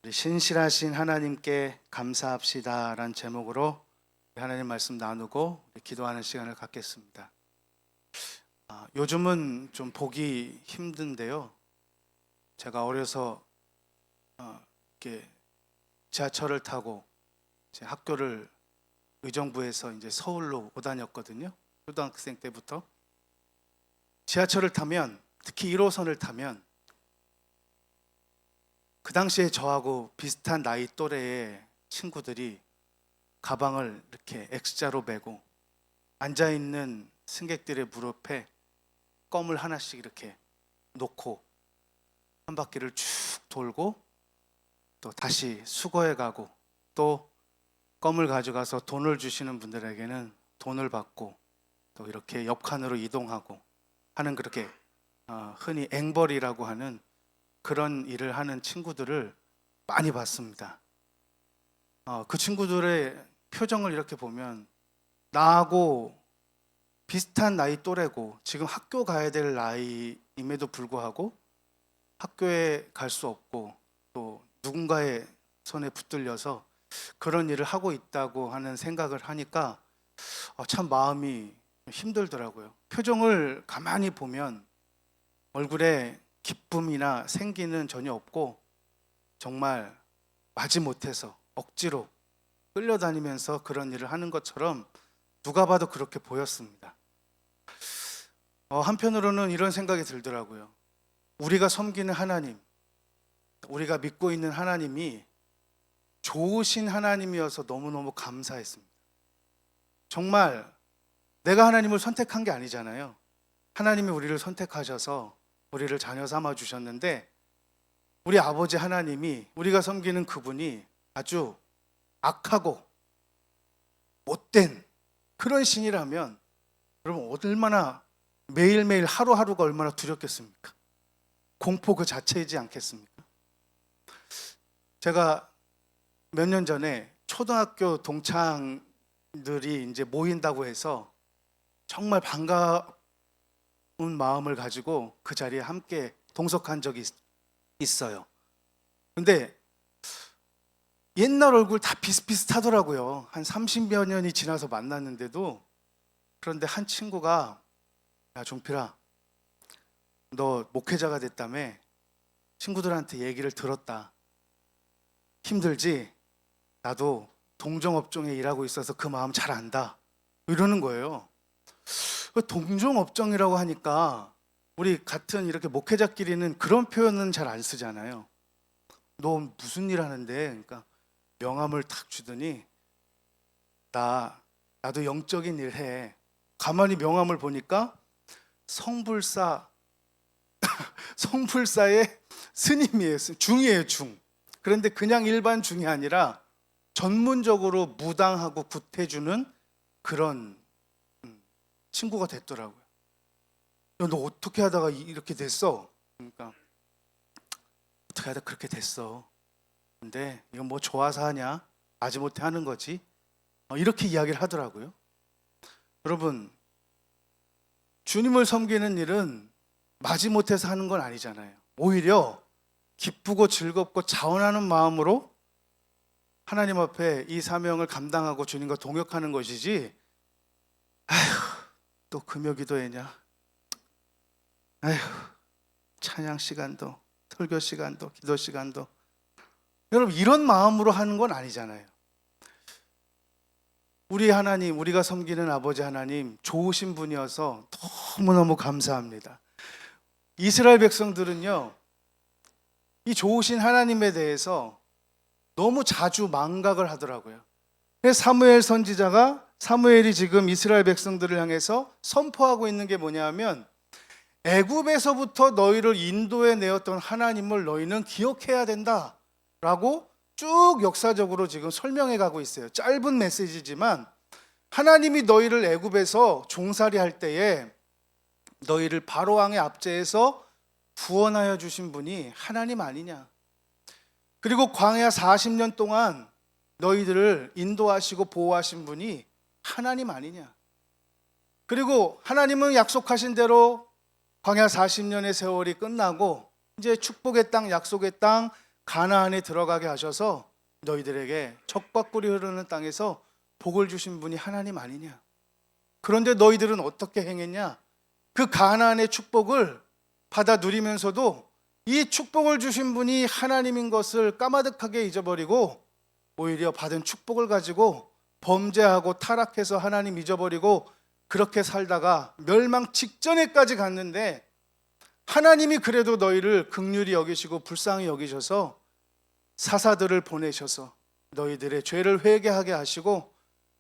우리 신실하신 하나님께 감사합시다라는 제목으로 하나님 말씀 나누고 기도하는 시간을 갖겠습니다. 요즘은 좀 보기 힘든데요. 제가 어려서 이렇게 지하철을 타고 제 학교를 의정부에서 이제 서울로 오다녔거든요. 초등학생 때부터 지하철을 타면, 특히 1호선을 타면 그 당시에 저하고 비슷한 나이 또래의 친구들이 가방을 이렇게 X자로 메고 앉아있는 승객들의 무릎에 껌을 하나씩 이렇게 놓고 한 바퀴를 쭉 돌고 또 다시 수거해 가고 또 껌을 가져가서 돈을 주시는 분들에게는 돈을 받고 또 이렇게 옆칸으로 이동하고 하는, 그렇게 흔히 앵벌이라고 하는 그런 일을 하는 친구들을 많이 봤습니다. 그 친구들의 표정을 이렇게 보면 나하고 비슷한 나이 또래고 지금 학교 가야 될 나이임에도 불구하고 학교에 갈 수 없고 또 누군가의 손에 붙들려서 그런 일을 하고 있다고 하는 생각을 하니까 참 마음이 힘들더라고요. 표정을 가만히 보면 얼굴에 기쁨이나 생기는 전혀 없고 정말 마지못해서 억지로 끌려다니면서 그런 일을 하는 것처럼 누가 봐도 그렇게 보였습니다. 한편으로는 이런 생각이 들더라고요. 우리가 섬기는 하나님, 우리가 믿고 있는 하나님이 좋으신 하나님이어서 너무너무 감사했습니다. 정말 내가 하나님을 선택한 게 아니잖아요. 하나님이 우리를 선택하셔서 우리를 자녀 삼아 주셨는데 우리 아버지 하나님이, 우리가 섬기는 그분이 아주 악하고 못된 그런 신이라면 여러분 얼마나 매일매일 하루하루가 얼마나 두렵겠습니까? 공포 그 자체이지 않겠습니까? 제가 몇 년 전에 초등학교 동창들이 이제 모인다고 해서 정말 반가운 마음을 가지고 그 자리에 함께 동석한 적이 있어요. 근데 옛날 얼굴 다 비슷비슷하더라고요. 한 30여 년이 지나서 만났는데도. 그런데 한 친구가, 야 종필아, 너 목회자가 됐다며? 친구들한테 얘기를 들었다. 힘들지? 나도 동종업종에 일하고 있어서 그 마음 잘 안다. 이러는 거예요. 동종업종이라고 하니까 우리 같은 이렇게 목회자끼리는 그런 표현은 잘 안 쓰잖아요. 너 무슨 일 하는데? 그러니까 명함을 탁 주더니 나도 영적인 일 해. 가만히 명함을 보니까 성불사의 스님이에요. 중이에요, 중. 그런데 그냥 일반 중이 아니라 전문적으로 무당하고 굿해주는 그런 친구가 됐더라고요. 너 어떻게 하다가 이렇게 됐어? 그러니까 어떻게 하다 그렇게 됐어. 근데 이건 뭐 좋아서 하냐? 마지못해 하는 거지. 이렇게 이야기를 하더라고요. 여러분, 주님을 섬기는 일은 마지못해서 하는 건 아니잖아요. 오히려 기쁘고 즐겁고 자원하는 마음으로 하나님 앞에 이 사명을 감당하고 주님과 동역하는 것이지. 또 금요 기도회냐? 찬양 시간도, 설교 시간도, 기도 시간도. 여러분, 이런 마음으로 하는 건 아니잖아요. 우리 하나님, 우리가 섬기는 아버지 하나님 좋으신 분이어서 너무너무 감사합니다. 이스라엘 백성들은요, 이 좋으신 하나님에 대해서 너무 자주 망각을 하더라고요. 그래서 사무엘이 지금 이스라엘 백성들을 향해서 선포하고 있는 게 뭐냐면, 애굽에서부터 너희를 인도해 내었던 하나님을 너희는 기억해야 된다 라고 쭉 역사적으로 지금 설명해 가고 있어요. 짧은 메시지지만 하나님이 너희를 애굽에서 종살이 할 때에 너희를 바로 왕의 압제에서 구원하여 주신 분이 하나님 아니냐. 그리고 광야 40년 동안 너희들을 인도하시고 보호하신 분이 하나님 아니냐. 그리고 하나님은 약속하신 대로 광야 40년의 세월이 끝나고 이제 축복의 땅, 약속의 땅 가나안에 들어가게 하셔서 너희들에게 젖과 꿀이 흐르는 땅에서 복을 주신 분이 하나님 아니냐. 그런데 너희들은 어떻게 행했냐? 그 가나안의 축복을 받아 누리면서도 이 축복을 주신 분이 하나님인 것을 까마득하게 잊어버리고 오히려 받은 축복을 가지고 범죄하고 타락해서 하나님 잊어버리고 그렇게 살다가 멸망 직전에까지 갔는데, 하나님이 그래도 너희를 긍휼히 여기시고 불쌍히 여기셔서 사사들을 보내셔서 너희들의 죄를 회개하게 하시고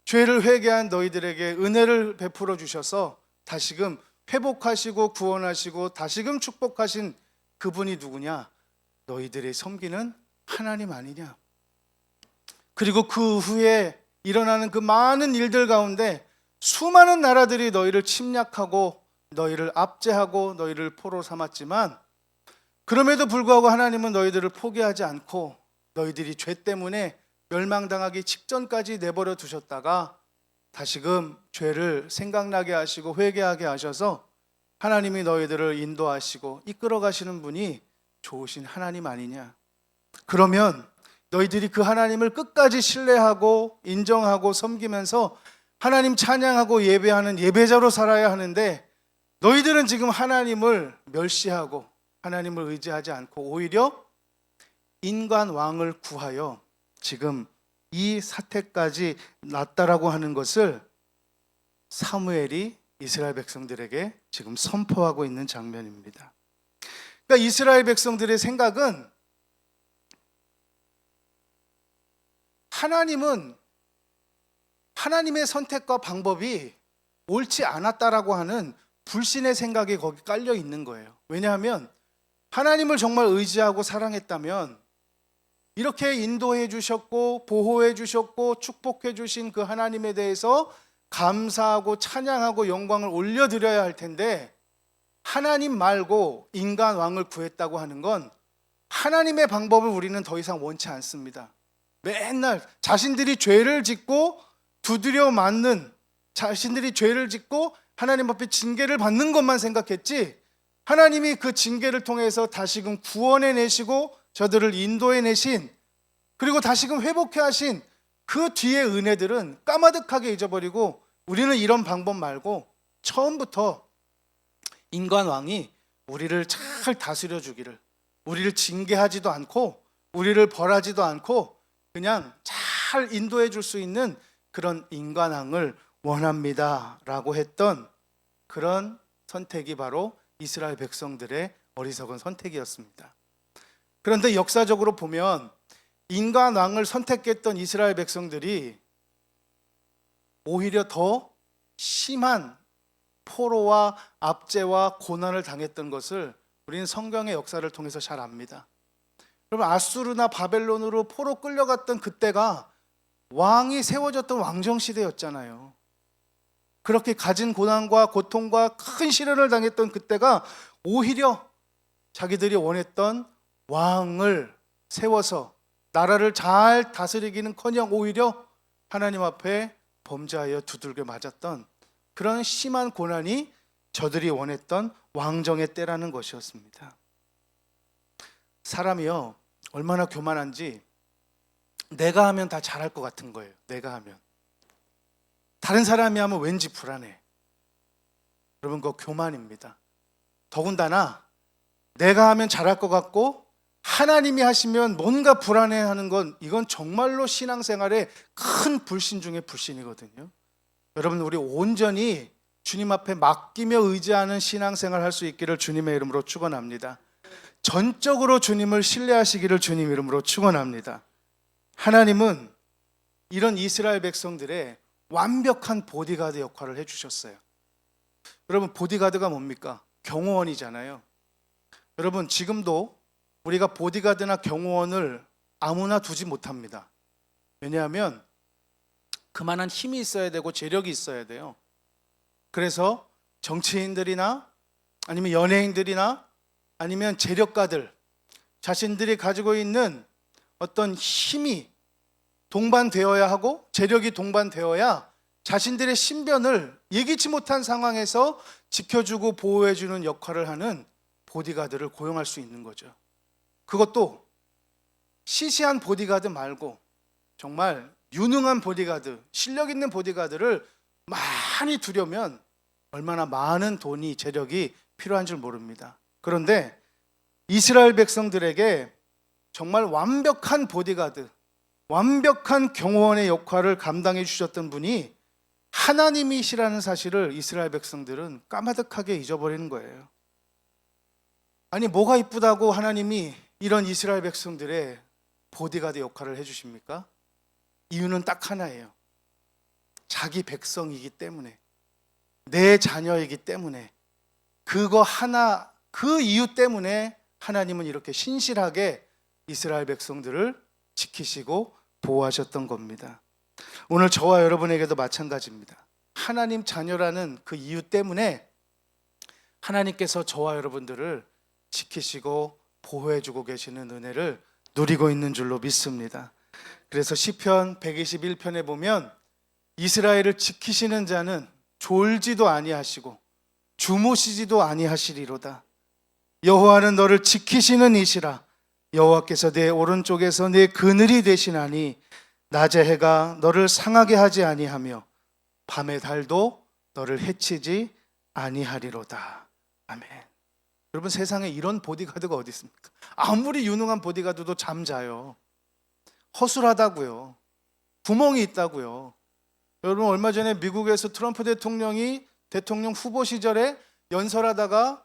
죄를 회개한 너희들에게 은혜를 베풀어 주셔서 다시금 회복하시고 구원하시고 다시금 축복하신 그분이 누구냐? 너희들의 섬기는 하나님 아니냐? 그리고 그 후에 일어나는 그 많은 일들 가운데 수많은 나라들이 너희를 침략하고 너희를 압제하고 너희를 포로 삼았지만, 그럼에도 불구하고 하나님은 너희들을 포기하지 않고 너희들이 죄 때문에 멸망당하기 직전까지 내버려 두셨다가 다시금 죄를 생각나게 하시고 회개하게 하셔서 하나님이 너희들을 인도하시고 이끌어 가시는 분이 좋으신 하나님 아니냐. 그러면 너희들이 그 하나님을 끝까지 신뢰하고 인정하고 섬기면서 하나님 찬양하고 예배하는 예배자로 살아야 하는데, 너희들은 지금 하나님을 멸시하고 하나님을 의지하지 않고 오히려 인간 왕을 구하여 지금 이 사태까지 났다라고 하는 것을 사무엘이 이스라엘 백성들에게 지금 선포하고 있는 장면입니다. 그러니까 이스라엘 백성들의 생각은 하나님의 선택과 방법이 옳지 않았다라고 하는 불신의 생각이 거기 깔려 있는 거예요. 왜냐하면 하나님을 정말 의지하고 사랑했다면 이렇게 인도해 주셨고 보호해 주셨고 축복해 주신 그 하나님에 대해서 감사하고 찬양하고 영광을 올려드려야 할 텐데, 하나님 말고 인간 왕을 구했다고 하는 건 하나님의 방법을 우리는 더 이상 원치 않습니다. 맨날 자신들이 죄를 짓고 두드려 맞는, 자신들이 죄를 짓고 하나님 앞에 징계를 받는 것만 생각했지, 하나님이 그 징계를 통해서 다시금 구원해 내시고 저들을 인도해 내신, 그리고 다시금 회복해 하신 그 뒤의 은혜들은 까마득하게 잊어버리고 우리는 이런 방법 말고 처음부터 인간 왕이 우리를 잘 다스려 주기를, 우리를 징계하지도 않고 우리를 벌하지도 않고 그냥 잘 인도해 줄 수 있는 그런 인간 왕을 원합니다 라고 했던 그런 선택이 바로 이스라엘 백성들의 어리석은 선택이었습니다. 그런데 역사적으로 보면 인간 왕을 선택했던 이스라엘 백성들이 오히려 더 심한 포로와 압제와 고난을 당했던 것을 우리는 성경의 역사를 통해서 잘 압니다. 여러분, 아수르나 바벨론으로 포로 끌려갔던 그때가 왕이 세워졌던 왕정시대였잖아요. 그렇게 가진 고난과 고통과 큰 시련을 당했던 그때가 오히려 자기들이 원했던 왕을 세워서 나라를 잘 다스리기는커녕 오히려 하나님 앞에 범죄하여 두들겨 맞았던 그런 심한 고난이 저들이 원했던 왕정의 때라는 것이었습니다. 사람이요, 얼마나 교만한지 내가 하면 다 잘할 것 같은 거예요. 내가 하면. 다른 사람이 하면 왠지 불안해. 여러분, 그거 교만입니다. 더군다나 내가 하면 잘할 것 같고 하나님이 하시면 뭔가 불안해하는 건, 이건 정말로 신앙생활의 큰 불신 중에 불신이거든요. 여러분, 우리 온전히 주님 앞에 맡기며 의지하는 신앙생활 할 수 있기를 주님의 이름으로 축원합니다. 전적으로 주님을 신뢰하시기를 주님 이름으로 축원합니다. 하나님은 이런 이스라엘 백성들의 완벽한 보디가드 역할을 해주셨어요. 여러분, 보디가드가 뭡니까? 경호원이잖아요. 여러분, 지금도 우리가 보디가드나 경호원을 아무나 두지 못합니다. 왜냐하면 그만한 힘이 있어야 되고 재력이 있어야 돼요. 그래서 정치인들이나 아니면 연예인들이나 아니면 재력가들, 자신들이 가지고 있는 어떤 힘이 동반되어야 하고 재력이 동반되어야 자신들의 신변을 예기치 못한 상황에서 지켜주고 보호해주는 역할을 하는 보디가드를 고용할 수 있는 거죠. 그것도 시시한 보디가드 말고 정말 유능한 보디가드, 실력 있는 보디가드를 많이 두려면 얼마나 많은 돈이, 재력이 필요한 줄 모릅니다. 그런데 이스라엘 백성들에게 정말 완벽한 보디가드, 완벽한 경호원의 역할을 감당해 주셨던 분이 하나님이시라는 사실을 이스라엘 백성들은 까마득하게 잊어버리는 거예요. 아니, 뭐가 이쁘다고 하나님이 이런 이스라엘 백성들의 보디가드 역할을 해주십니까? 이유는 딱 하나예요. 자기 백성이기 때문에, 내 자녀이기 때문에, 그거 하나, 그 이유 때문에 하나님은 이렇게 신실하게 이스라엘 백성들을 지키시고 보호하셨던 겁니다. 오늘 저와 여러분에게도 마찬가지입니다. 하나님 자녀라는 그 이유 때문에 하나님께서 저와 여러분들을 지키시고 보호해주고 계시는 은혜를 누리고 있는 줄로 믿습니다. 그래서 시편 121편에 보면 이스라엘을 지키시는 자는 졸지도 아니하시고 주무시지도 아니하시리로다. 여호와는 너를 지키시는 이시라. 여호와께서 내 오른쪽에서 내 그늘이 되시나니 낮의 해가 너를 상하게 하지 아니하며 밤의 달도 너를 해치지 아니하리로다. 아멘. 여러분, 세상에 이런 보디가드가 어디 있습니까? 아무리 유능한 보디가드도 잠자요. 허술하다고요. 구멍이 있다고요. 여러분, 얼마 전에 미국에서 트럼프 대통령이 대통령 후보 시절에 연설하다가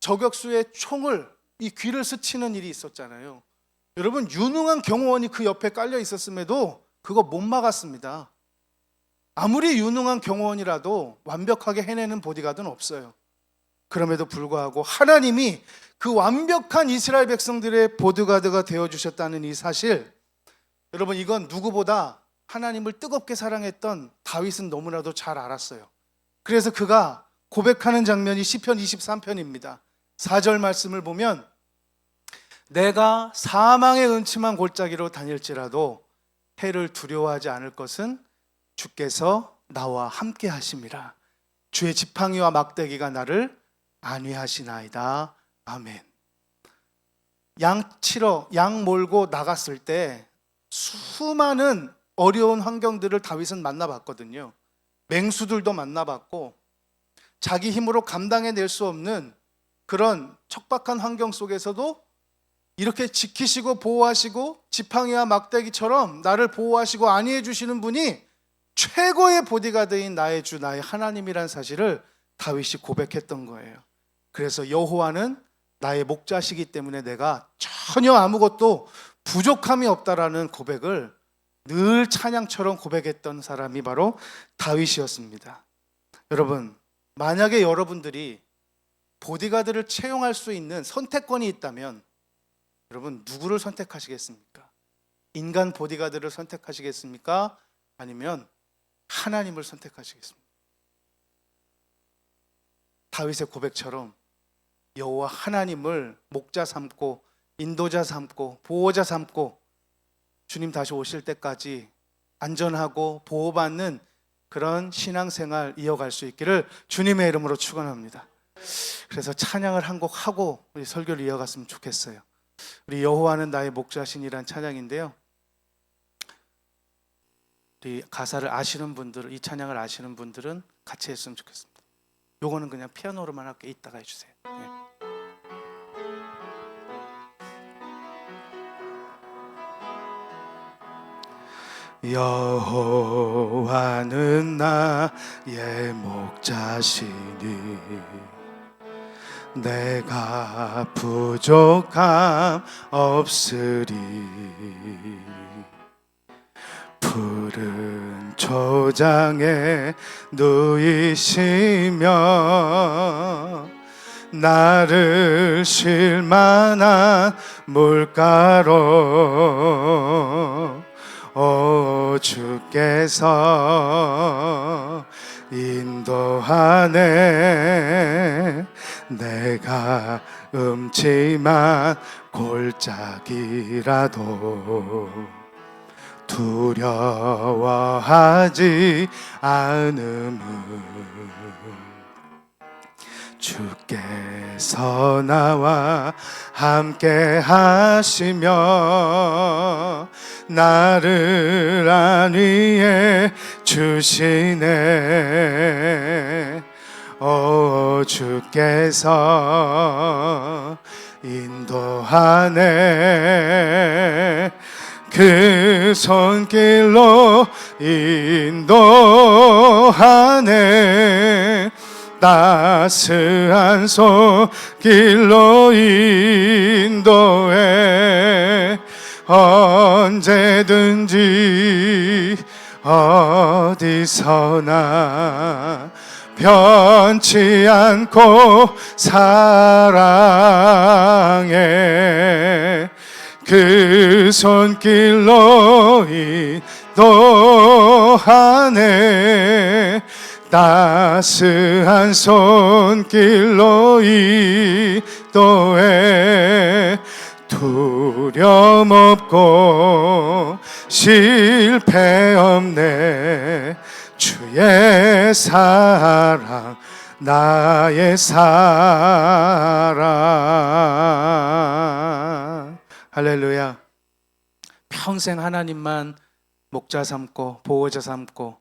저격수의 총을 이 귀를 스치는 일이 있었잖아요. 여러분, 유능한 경호원이 그 옆에 깔려 있었음에도 그거 못 막았습니다. 아무리 유능한 경호원이라도 완벽하게 해내는 보디가드는 없어요. 그럼에도 불구하고 하나님이 그 완벽한 이스라엘 백성들의 보디가드가 되어주셨다는 이 사실, 여러분, 이건 누구보다 하나님을 뜨겁게 사랑했던 다윗은 너무나도 잘 알았어요. 그래서 그가 고백하는 장면이 시편 23편입니다. 4절 말씀을 보면 내가 사망의 은침한 골짜기로 다닐지라도 해를 두려워하지 않을 것은 주께서 나와 함께 하심이라. 주의 지팡이와 막대기가 나를 안위하시나이다. 아멘. 양 치러 양 몰고 나갔을 때 수많은 어려운 환경들을 다윗은 만나봤거든요. 맹수들도 만나봤고 자기 힘으로 감당해낼 수 없는 그런 척박한 환경 속에서도 이렇게 지키시고 보호하시고 지팡이와 막대기처럼 나를 보호하시고 안위해 주시는 분이 최고의 보디가드인 나의 주, 나의 하나님이란 사실을 다윗이 고백했던 거예요. 그래서 여호와는 나의 목자시기 때문에 내가 전혀 아무것도 부족함이 없다라는 고백을 늘 찬양처럼 고백했던 사람이 바로 다윗이었습니다. 여러분, 만약에 여러분들이 보디가드를 채용할 수 있는 선택권이 있다면 여러분, 누구를 선택하시겠습니까? 인간 보디가드를 선택하시겠습니까? 아니면 하나님을 선택하시겠습니까? 다윗의 고백처럼 여호와 하나님을 목자 삼고 인도자 삼고 보호자 삼고 주님 다시 오실 때까지 안전하고 보호받는 그런 신앙생활 이어갈 수 있기를 주님의 이름으로 축원합니다. 그래서 찬양을 한 곡 하고 우리 설교를 이어갔으면 좋겠어요. 우리 여호와는 나의 목자신이란 찬양인데요. 우리 가사를 아시는 분들, 이 찬양을 아시는 분들은 같이 했으면 좋겠습니다. 요거는 그냥 피아노로만 할게. 이따가 해주세요. 여호와는 나의 목자시니 내가 부족함 없으리. 푸른 초장에 누이시며 나를 쉴 만한 물가로 주께서 인도하네. 내가 음침한 골짜기라도 두려워하지 않음은 주께서 나와 함께 하시며 나를 안위해 주시네. 주께서 인도하네. 그 손길로 인도하네. 따스한 손길로 인도해. 언제든지 어디서나 변치 않고 사랑해. 그 손길로 인도하네. 따스한 손길로 인도해. 두려움 없고 실패 없네. 주의 사랑 나의 사랑. 할렐루야. 평생 하나님만 목자 삼고 보호자 삼고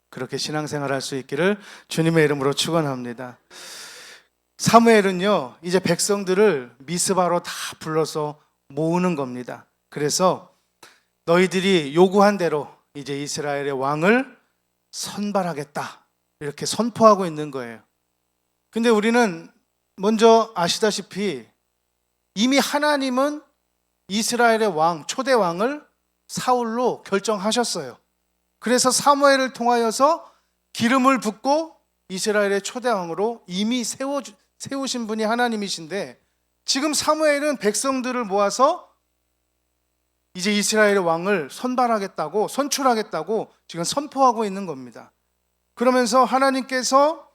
그렇게 신앙생활 할 수 있기를 주님의 이름으로 축원합니다. 사무엘은요, 이제 백성들을 미스바로 다 불러서 모으는 겁니다. 그래서 너희들이 요구한 대로 이제 이스라엘의 왕을 선발하겠다, 이렇게 선포하고 있는 거예요. 근데 우리는 먼저 아시다시피 이미 하나님은 이스라엘의 왕, 초대 왕을 사울로 결정하셨어요. 그래서 사무엘을 통하여서 기름을 붓고 이스라엘의 초대 왕으로 이미 세우신 분이 하나님이신데, 지금 사무엘은 백성들을 모아서 이제 이스라엘의 왕을 선발하겠다고, 선출하겠다고 지금 선포하고 있는 겁니다. 그러면서 하나님께서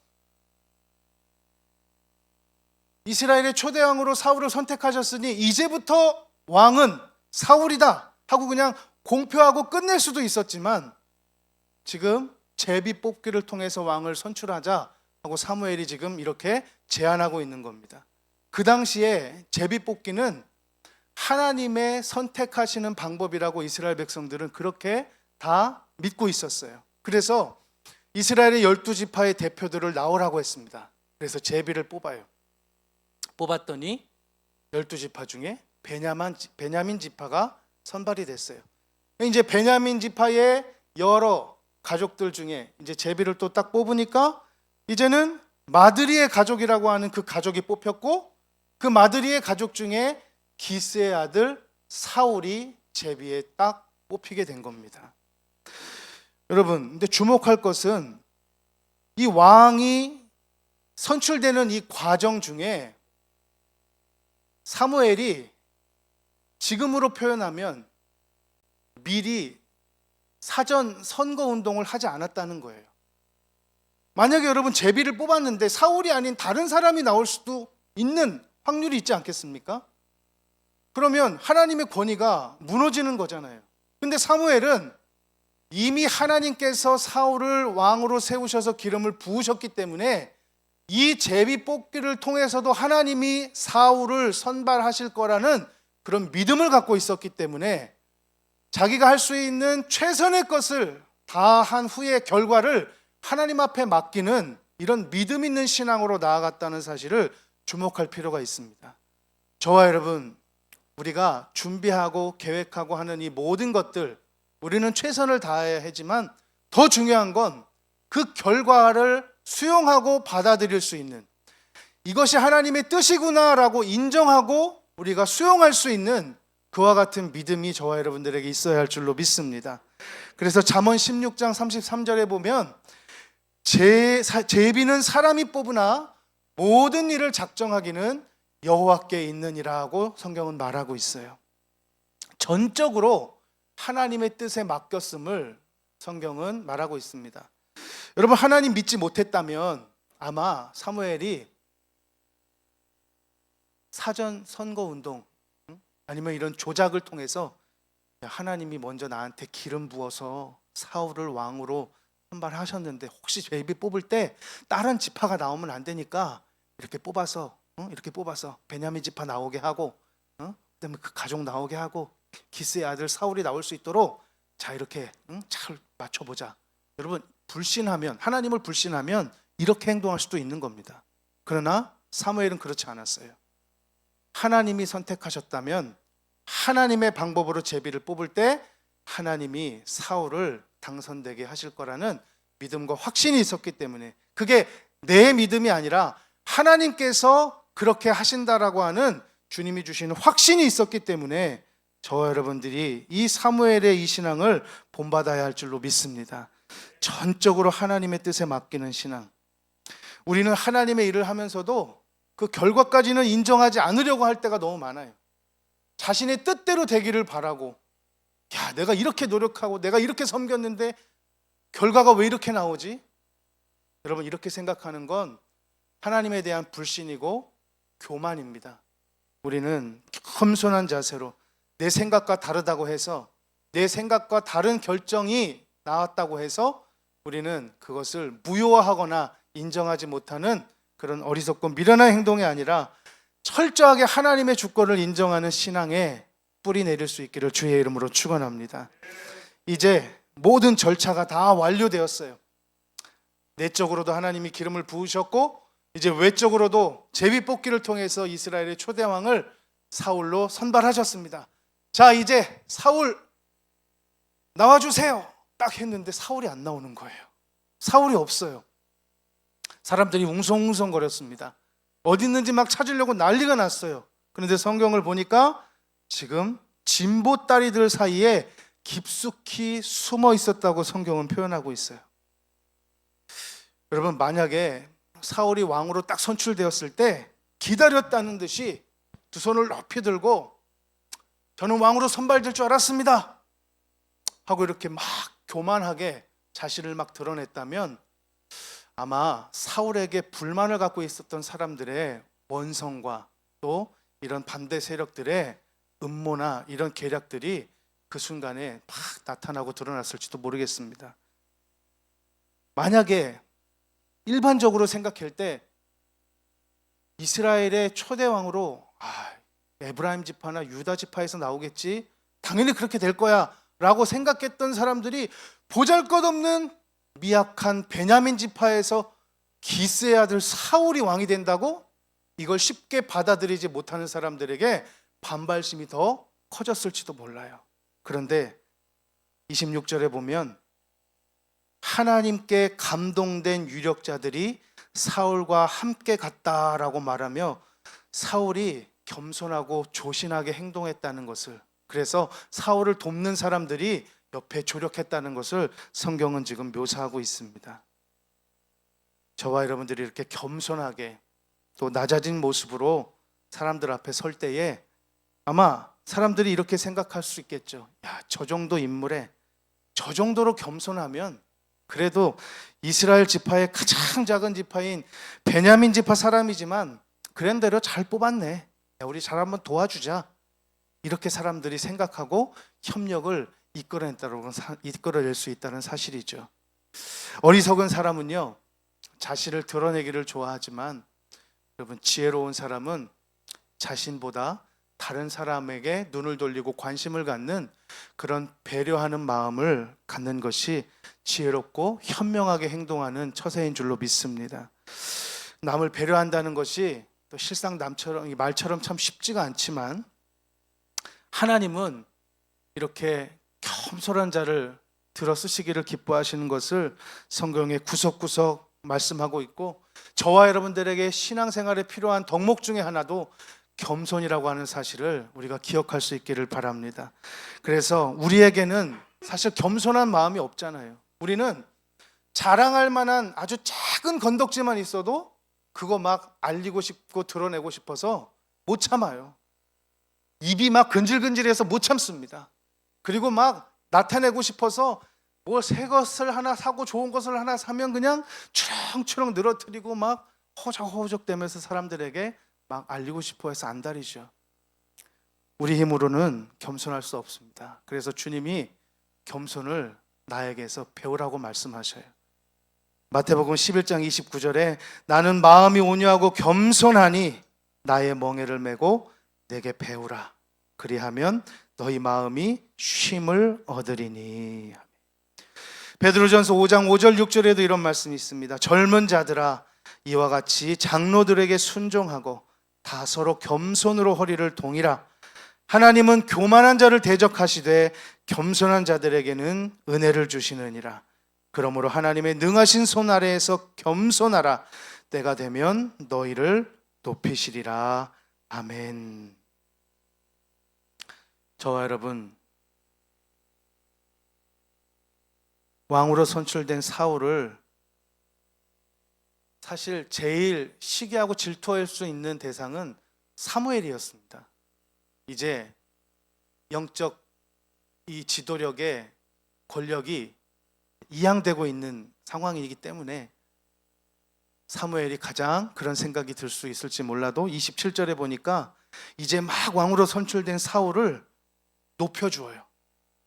이스라엘의 초대 왕으로 사울을 선택하셨으니 이제부터 왕은 사울이다 하고 그냥 공표하고 끝낼 수도 있었지만, 지금 제비 뽑기를 통해서 왕을 선출하자 하고 사무엘이 지금 이렇게 제안하고 있는 겁니다. 그 당시에 제비 뽑기는 하나님의 선택하시는 방법이라고 이스라엘 백성들은 그렇게 다 믿고 있었어요. 그래서 이스라엘의 12지파의 대표들을 나오라고 했습니다. 그래서 제비를 뽑아요. 뽑았더니 12지파 중에 베냐민 지파가 선발이 됐어요. 이제 베냐민 지파의 여러 가족들 중에 이제 제비를 또 딱 뽑으니까 이제는 마드리의 가족이라고 하는 그 가족이 뽑혔고, 그 마드리의 가족 중에 기스의 아들 사울이 제비에 딱 뽑히게 된 겁니다. 여러분, 근데 주목할 것은 이 왕이 선출되는 이 과정 중에 사무엘이 지금으로 표현하면 미리 사전 선거 운동을 하지 않았다는 거예요. 만약에 여러분 제비를 뽑았는데 사울이 아닌 다른 사람이 나올 수도 있는 확률이 있지 않겠습니까? 그러면 하나님의 권위가 무너지는 거잖아요. 근데 사무엘은 이미 하나님께서 사울을 왕으로 세우셔서 기름을 부으셨기 때문에 이 제비 뽑기를 통해서도 하나님이 사울을 선발하실 거라는 그런 믿음을 갖고 있었기 때문에 자기가 할 수 있는 최선의 것을 다한 후에 결과를 하나님 앞에 맡기는 이런 믿음 있는 신앙으로 나아갔다는 사실을 주목할 필요가 있습니다. 저와 여러분, 우리가 준비하고 계획하고 하는 이 모든 것들, 우리는 최선을 다해야 하지만 더 중요한 건 그 결과를 수용하고 받아들일 수 있는, 이것이 하나님의 뜻이구나라고 인정하고 우리가 수용할 수 있는 그와 같은 믿음이 저와 여러분들에게 있어야 할 줄로 믿습니다. 그래서 잠언 16장 33절에 보면 제비는 사람이 뽑으나 모든 일을 작정하기는 여호와께 있느니라고 성경은 말하고 있어요. 전적으로 하나님의 뜻에 맡겼음을 성경은 말하고 있습니다. 여러분, 하나님 믿지 못했다면 아마 사무엘이 사전 선거 운동 아니면 이런 조작을 통해서 하나님이 먼저 나한테 기름 부어서 사울을 왕으로 선발하셨는데 혹시 제비 뽑을 때 다른 지파가 나오면 안 되니까 이렇게 뽑아서 이렇게 뽑아서 베냐민 지파 나오게 하고 그다음에 그 가족 나오게 하고 기스의 아들 사울이 나올 수 있도록 자 이렇게 잘 맞춰보자. 여러분 불신하면 하나님을 불신하면 이렇게 행동할 수도 있는 겁니다. 그러나 사무엘은 그렇지 않았어요. 하나님이 선택하셨다면 하나님의 방법으로 제비를 뽑을 때 하나님이 사울을 당선되게 하실 거라는 믿음과 확신이 있었기 때문에 그게 내 믿음이 아니라 하나님께서 그렇게 하신다라고 하는 주님이 주시는 확신이 있었기 때문에 저와 여러분들이 이 사무엘의 이 신앙을 본받아야 할 줄로 믿습니다. 전적으로 하나님의 뜻에 맡기는 신앙. 우리는 하나님의 일을 하면서도 그 결과까지는 인정하지 않으려고 할 때가 너무 많아요. 자신의 뜻대로 되기를 바라고 야 내가 이렇게 노력하고 내가 이렇게 섬겼는데 결과가 왜 이렇게 나오지? 여러분 이렇게 생각하는 건 하나님에 대한 불신이고 교만입니다. 우리는 겸손한 자세로 내 생각과 다르다고 해서 내 생각과 다른 결정이 나왔다고 해서 우리는 그것을 무효화하거나 인정하지 못하는 그런 어리석고 미련한 행동이 아니라 철저하게 하나님의 주권을 인정하는 신앙에 뿌리 내릴 수 있기를 주의 이름으로 축원합니다. 이제 모든 절차가 다 완료되었어요. 내적으로도 하나님이 기름을 부으셨고 이제 외적으로도 제비 뽑기를 통해서 이스라엘의 초대왕을 사울로 선발하셨습니다. 자 이제 사울 나와주세요 딱 했는데 사울이 안 나오는 거예요. 사울이 없어요. 사람들이 웅성웅성거렸습니다. 어디 있는지 막 찾으려고 난리가 났어요. 그런데 성경을 보니까 지금 진보다리들 사이에 깊숙이 숨어 있었다고 성경은 표현하고 있어요. 여러분 만약에 사울이 왕으로 딱 선출되었을 때 기다렸다는 듯이 두 손을 높이 들고 저는 왕으로 선발될 줄 알았습니다 하고 이렇게 막 교만하게 자신을 막 드러냈다면 아마 사울에게 불만을 갖고 있었던 사람들의 원성과 또 이런 반대 세력들의 음모나 이런 계략들이 그 순간에 막 나타나고 드러났을지도 모르겠습니다. 만약에 일반적으로 생각할 때 이스라엘의 초대왕으로 에브라임 지파나 유다 지파에서 나오겠지 당연히 그렇게 될 거야 라고 생각했던 사람들이 보잘것없는 미약한 베냐민 지파에서 기스의 아들 사울이 왕이 된다고 이걸 쉽게 받아들이지 못하는 사람들에게 반발심이 더 커졌을지도 몰라요. 그런데 26절에 보면 하나님께 감동된 유력자들이 사울과 함께 갔다라고 말하며 사울이 겸손하고 조신하게 행동했다는 것을, 그래서 사울을 돕는 사람들이 옆에 조력했다는 것을 성경은 지금 묘사하고 있습니다. 저와 여러분들이 이렇게 겸손하게 또 낮아진 모습으로 사람들 앞에 설 때에 아마 사람들이 이렇게 생각할 수 있겠죠. 야, 저 정도 인물에 저 정도로 겸손하면 그래도 이스라엘 지파의 가장 작은 지파인 베냐민 지파 사람이지만 그런대로 잘 뽑았네. 야, 우리 잘 한번 도와주자. 이렇게 사람들이 생각하고 협력을 이끌어낼 수 있다는 사실이죠. 어리석은 사람은요, 자신을 드러내기를 좋아하지만 여러분 지혜로운 사람은 자신보다 다른 사람에게 눈을 돌리고 관심을 갖는 그런 배려하는 마음을 갖는 것이 지혜롭고 현명하게 행동하는 처세인 줄로 믿습니다. 남을 배려한다는 것이 또 실상 남처럼 이 말처럼 참 쉽지가 않지만 하나님은 이렇게 겸손한 자를 들어 쓰시기를 기뻐하시는 것을 성경에 구석구석 말씀하고 있고, 저와 여러분들에게 신앙생활에 필요한 덕목 중에 하나도 겸손이라고 하는 사실을 우리가 기억할 수 있기를 바랍니다. 그래서 우리에게는 사실 겸손한 마음이 없잖아요. 우리는 자랑할 만한 아주 작은 건덕지만 있어도 그거 막 알리고 싶고 드러내고 싶어서 못 참아요. 입이 막 근질근질해서 못 참습니다. 그리고 막 나타내고 싶어서 뭐 새 것을 하나 사고 좋은 것을 하나 사면 그냥 추렁추렁 늘어뜨리고 막 허적허적 대면서 사람들에게 막 알리고 싶어 해서 안달이죠. 우리 힘으로는 겸손할 수 없습니다. 그래서 주님이 겸손을 나에게서 배우라고 말씀하셔요. 마태복음 11장 29절에 나는 마음이 온유하고 겸손하니 나의 멍에를 메고 내게 배우라. 그리하면 너희 마음이 쉼을 얻으리니. 베드로전서 5장 5절 6절에도 이런 말씀이 있습니다. 젊은 자들아 이와 같이 장로들에게 순종하고 다 서로 겸손으로 허리를 동이라. 하나님은 교만한 자를 대적하시되 겸손한 자들에게는 은혜를 주시느니라. 그러므로 하나님의 능하신 손 아래에서 겸손하라. 때가 되면 너희를 높이시리라. 아멘. 저와 여러분, 왕으로 선출된 사울을 사실 제일 시기하고 질투할 수 있는 대상은 사무엘이었습니다. 이제 영적 이 지도력의 권력이 이양되고 있는 상황이기 때문에 사무엘이 가장 그런 생각이 들 수 있을지 몰라도 27절에 보니까 이제 막 왕으로 선출된 사울을 높여주어요.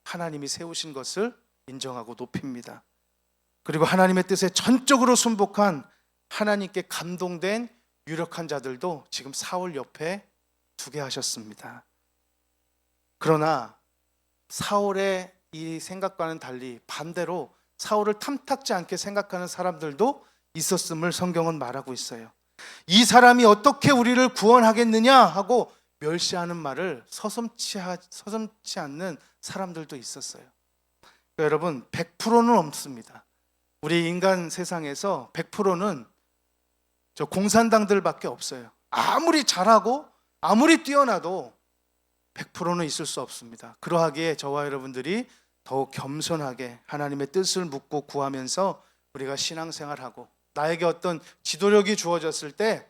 하나님이 세우신 것을 인정하고 높입니다. 그리고 하나님의 뜻에 전적으로 순복한 하나님께 감동된 유력한 자들도 지금 사울 옆에 두게 하셨습니다. 그러나 사울의 이 생각과는 달리 반대로 사울을 탐탁지 않게 생각하는 사람들도 있었음을 성경은 말하고 있어요. 이 사람이 어떻게 우리를 구원하겠느냐 하고 멸시하는 말을 서슴지 않는 사람들도 있었어요. 그러니까 여러분, 100%는 없습니다. 우리 인간 세상에서 100%는 저 공산당들밖에 없어요. 아무리 잘하고 아무리 뛰어나도 100%는 있을 수 없습니다. 그러하기에 저와 여러분들이 더욱 겸손하게 하나님의 뜻을 묻고 구하면서 우리가 신앙생활하고 나에게 어떤 지도력이 주어졌을 때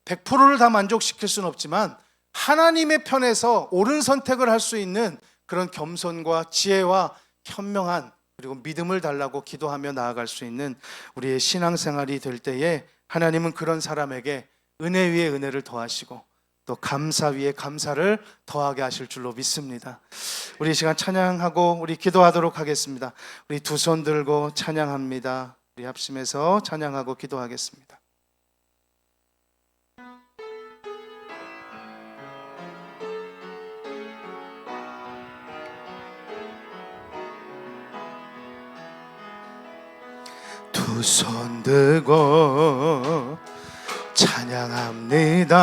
100%를 다 만족시킬 수는 없지만 하나님의 편에서 옳은 선택을 할 수 있는 그런 겸손과 지혜와 현명한 그리고 믿음을 달라고 기도하며 나아갈 수 있는 우리의 신앙생활이 될 때에 하나님은 그런 사람에게 은혜 위에 은혜를 더하시고 또 감사 위에 감사를 더하게 하실 줄로 믿습니다. 우리 이 시간 찬양하고 우리 기도하도록 하겠습니다. 우리 두 손 들고 찬양합니다. 우리 합심해서 찬양하고 기도하겠습니다. 두 손 들고 찬양합니다.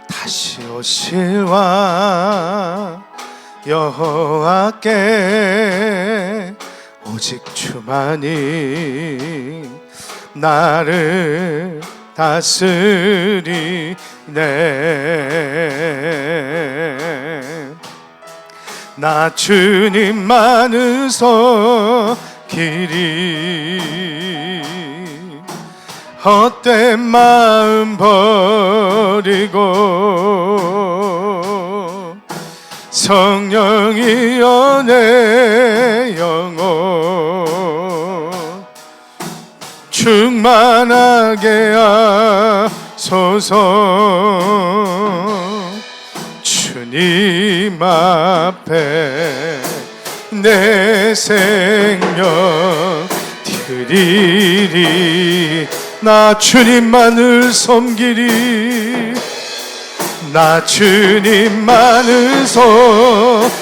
다시 오실 왕 여호와께 오직 주만이 나를 다스리네. 나 주님만을 길이 헛된 마음 버리고 성령이 연애 영혼 충만하게 하소서. 주님 앞에 내 생명 드리리. 나 주님만을 섬기리. 나 주님만을 섬기리.